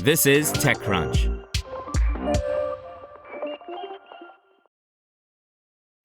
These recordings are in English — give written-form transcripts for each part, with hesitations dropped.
This is TechCrunch.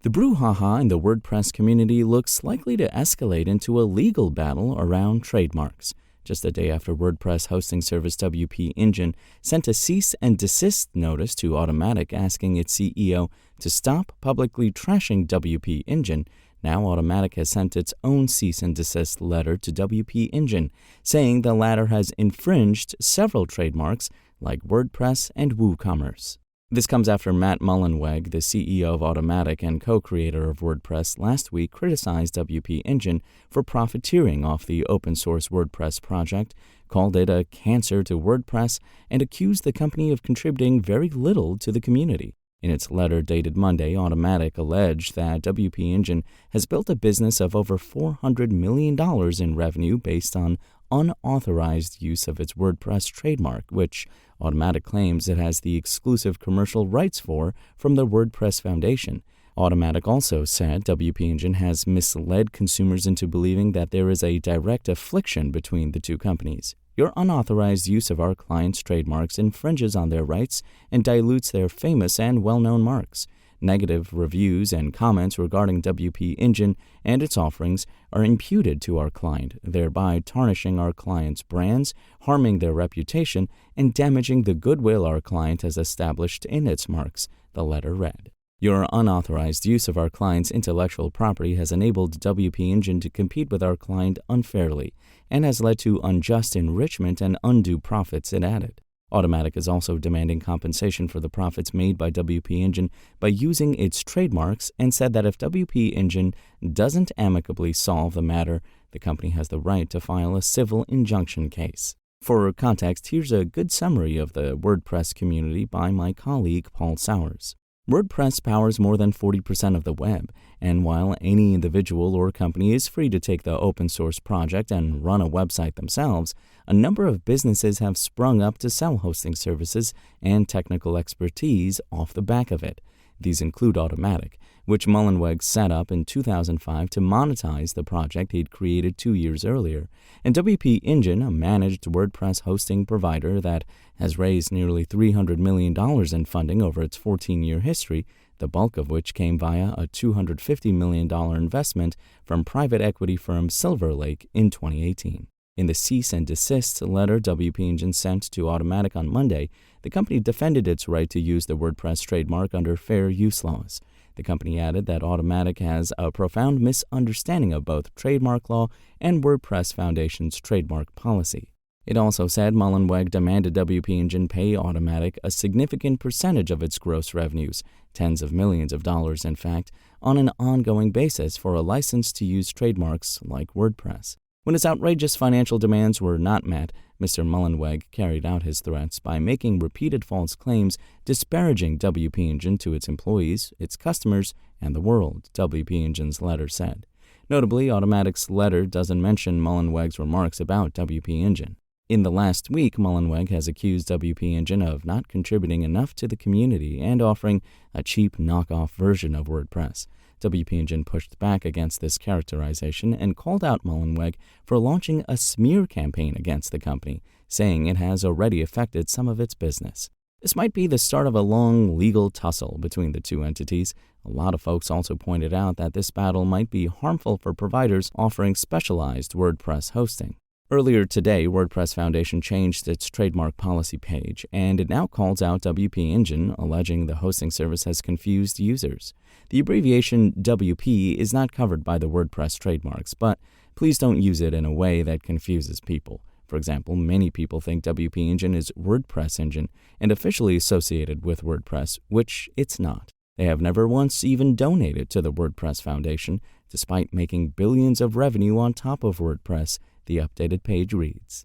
The brouhaha in the WordPress community looks likely to escalate into a legal battle around trademarks. Just a day after WordPress hosting service WP Engine sent a cease-and-desist notice to Automattic asking its CEO to stop publicly trashing WP Engine, now Automattic has sent its own cease-and-desist letter to WP Engine, saying the latter has infringed several trademarks like WordPress and WooCommerce. This comes after Matt Mullenweg, the CEO of Automattic and co-creator of WordPress, last week criticized WP Engine for profiteering off the open-source WordPress project, called it a cancer to WordPress, and accused the company of contributing very little to the community. In its letter dated Monday, Automattic alleged that WP Engine has built a business of over $400 million in revenue based on unauthorized use of its WordPress trademark, which Automattic claims it has the exclusive commercial rights for from the WordPress Foundation. Automattic also said WP Engine has misled consumers into believing that there is a direct affliction between the two companies. Your unauthorized use of our clients' trademarks infringes on their rights and dilutes their famous and well-known marks. Negative reviews and comments regarding WP Engine and its offerings are imputed to our client, thereby tarnishing our client's brands, harming their reputation, and damaging the goodwill our client has established in its marks, the letter read. Your unauthorized use of our client's intellectual property has enabled WP Engine to compete with our client unfairly and has led to unjust enrichment and undue profits, it added. Automattic is also demanding compensation for the profits made by WP Engine by using its trademarks and said that if WP Engine doesn't amicably solve the matter, the company has the right to file a civil injunction case. For context, here's a good summary of the WordPress community by my colleague Paul Sowers. WordPress powers more than 40% of the web, and while any individual or company is free to take the open source project and run a website themselves, a number of businesses have sprung up to sell hosting services and technical expertise off the back of it. These include Automattic, which Mullenweg set up in 2005 to monetize the project he'd created 2 years earlier, and WP Engine, a managed WordPress hosting provider that has raised nearly $300 million in funding over its 14-year history, the bulk of which came via a $250 million investment from private equity firm Silver Lake in 2018. In the cease-and-desist letter WP Engine sent to Automattic on Monday, the company defended its right to use the WordPress trademark under fair use laws. The company added that Automattic has a profound misunderstanding of both trademark law and WordPress Foundation's trademark policy. It also said Mullenweg demanded WP Engine pay Automattic a significant percentage of its gross revenues, tens of millions of dollars in fact, on an ongoing basis for a license to use trademarks like WordPress. When its outrageous financial demands were not met, Mr. Mullenweg carried out his threats by making repeated false claims disparaging WP Engine to its employees, its customers, and the world, WP Engine's letter said. Notably, Automattic's letter doesn't mention Mullenweg's remarks about WP Engine. In the last week, Mullenweg has accused WP Engine of not contributing enough to the community and offering a cheap knockoff version of WordPress. WP Engine pushed back against this characterization and called out Mullenweg for launching a smear campaign against the company, saying it has already affected some of its business. This might be the start of a long legal tussle between the two entities. A lot of folks also pointed out that this battle might be harmful for providers offering specialized WordPress hosting. Earlier today, WordPress Foundation changed its trademark policy page, and it now calls out WP Engine, alleging the hosting service has confused users. The abbreviation WP is not covered by the WordPress trademarks, but please don't use it in a way that confuses people. For example, many people think WP Engine is WordPress Engine and officially associated with WordPress, which it's not. They have never once even donated to the WordPress Foundation, despite making billions of revenue on top of WordPress, the updated page reads.